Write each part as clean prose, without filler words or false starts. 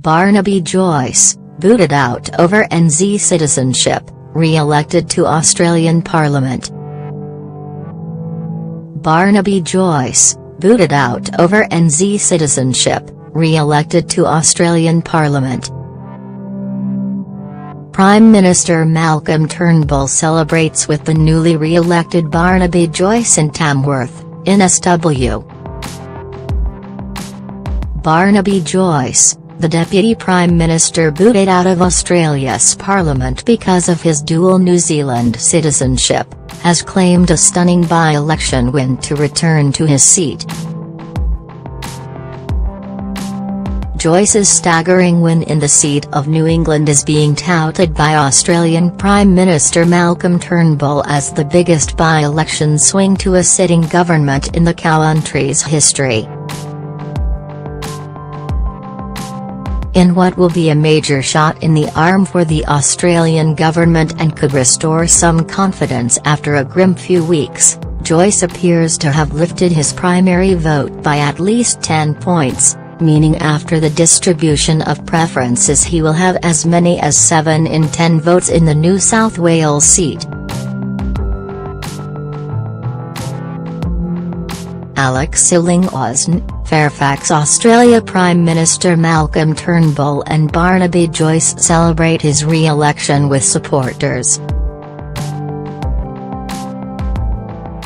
Barnaby Joyce, booted out over NZ citizenship, re-elected to Australian Parliament. Barnaby Joyce, booted out over NZ citizenship, re-elected to Australian Parliament. Prime Minister Malcolm Turnbull celebrates with the newly re-elected Barnaby Joyce in Tamworth, in SW. Barnaby Joyce, the Deputy Prime Minister booted out of Australia's Parliament because of his dual New Zealand citizenship, has claimed a stunning by-election win to return to his seat. Joyce's staggering win in the seat of New England is being touted by Australian Prime Minister Malcolm Turnbull as the biggest by-election swing to a sitting government in the country's history. In what will be a major shot in the arm for the Australian government and could restore some confidence after a grim few weeks, Joyce appears to have lifted his primary vote by at least 10 points, meaning after the distribution of preferences he will have as many as 7 in 10 votes in the New South Wales seat. Alex Illingworth, Fairfax, Australia. Prime Minister Malcolm Turnbull and Barnaby Joyce celebrate his re-election with supporters.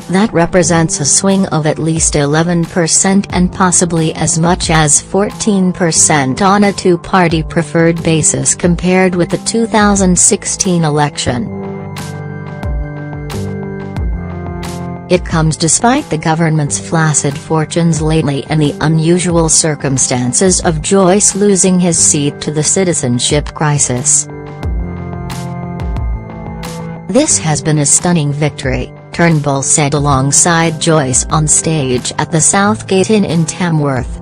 That represents a swing of at least 11% and possibly as much as 14% on a two-party preferred basis compared with the 2016 election. It comes despite the government's flaccid fortunes lately and the unusual circumstances of Joyce losing his seat to the citizenship crisis. "This has been a stunning victory," Turnbull said alongside Joyce on stage at the Southgate Inn in Tamworth.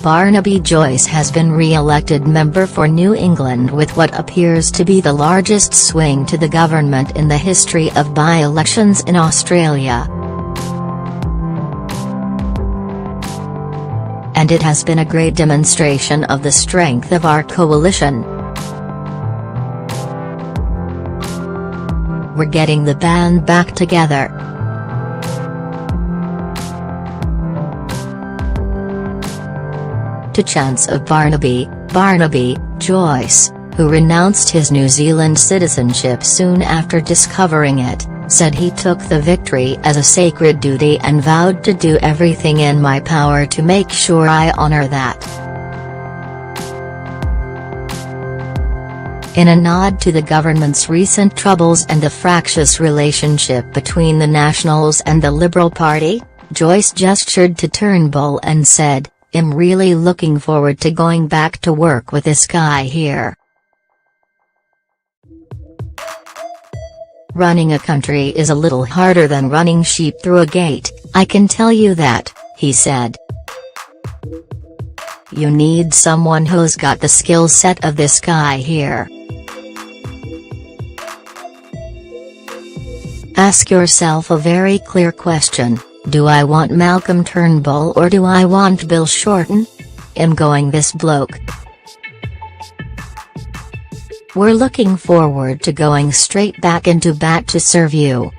Barnaby Joyce has been re-elected member for New England with what appears to be the largest swing to the government in the history of by-elections in Australia. "And it has been a great demonstration of the strength of our coalition. We're getting the band back together." To chants of Barnaby Joyce, who renounced his New Zealand citizenship soon after discovering it, said he took the victory as a sacred duty and vowed to do everything in my power to make sure I honour that. In a nod to the government's recent troubles and the fractious relationship between the Nationals and the Liberal Party, Joyce gestured to Turnbull and said, "I'm really looking forward to going back to work with this guy here. Running a country is a little harder than running sheep through a gate, I can tell you that," he said. "You need someone who's got the skill set of this guy here. Ask yourself a very clear question, do I want Malcolm Turnbull or do I want Bill Shorten? I'm going this bloke. We're looking forward to going straight back into bat to serve you.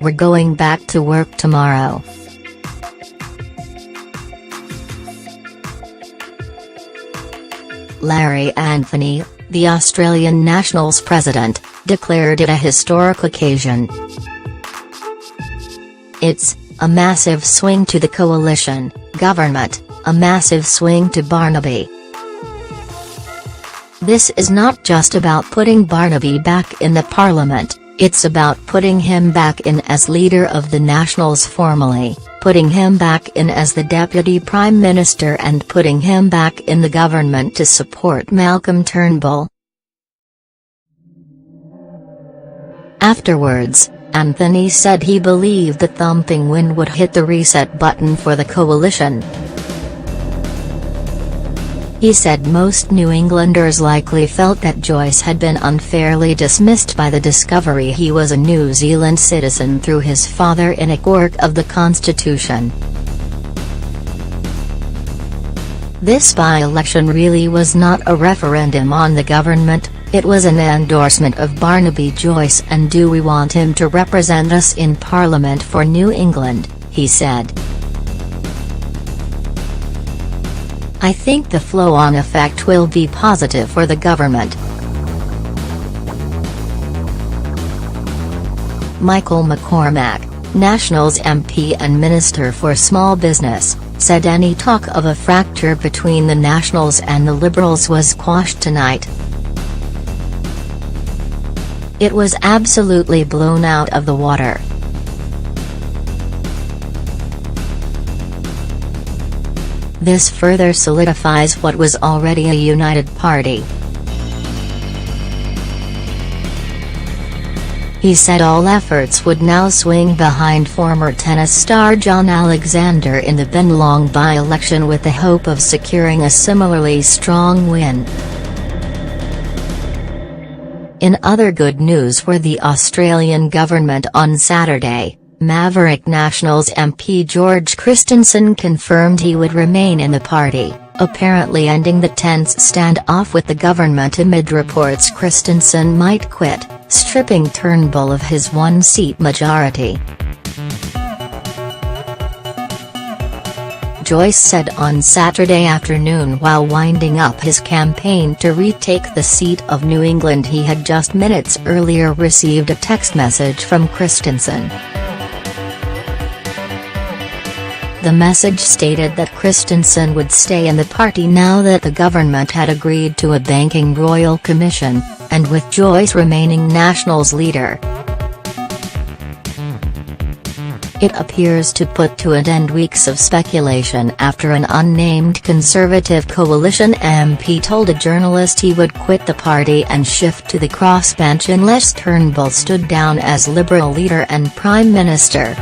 We're going back to work tomorrow." Larry Anthony, the Australian Nationals president, declared it a historic occasion. "It's a massive swing to the coalition government, a massive swing to Barnaby. This is not just about putting Barnaby back in the Parliament, it's about putting him back in as leader of the Nationals formally, putting him back in as the Deputy Prime Minister and putting him back in the government to support Malcolm Turnbull." Afterwards, Anthony said he believed the thumping win would hit the reset button for the coalition. He said most New Englanders likely felt that Joyce had been unfairly dismissed by the discovery he was a New Zealand citizen through his father in a quirk of the Constitution. "This by-election really was not a referendum on the government, it was an endorsement of Barnaby Joyce, and do we want him to represent us in Parliament for New England," he said. "I think the flow-on effect will be positive for the government." Michael McCormack, Nationals MP and Minister for Small Business, said any talk of a fracture between the Nationals and the Liberals was quashed tonight. "It was absolutely blown out of the water. This further solidifies what was already a united party." He said all efforts would now swing behind former tennis star John Alexander in the Bennelong by-election with the hope of securing a similarly strong win. In other good news for the Australian government on Saturday, Maverick Nationals MP George Christensen confirmed he would remain in the party, apparently ending the tense standoff with the government amid reports Christensen might quit, stripping Turnbull of his one-seat majority. Joyce said on Saturday afternoon while winding up his campaign to retake the seat of New England he had just minutes earlier received a text message from Christensen. The message stated that Christensen would stay in the party now that the government had agreed to a banking royal commission, and with Joyce remaining Nationals leader. It appears to put to an end weeks of speculation after an unnamed Conservative coalition MP told a journalist he would quit the party and shift to the crossbench unless Turnbull stood down as Liberal leader and Prime Minister.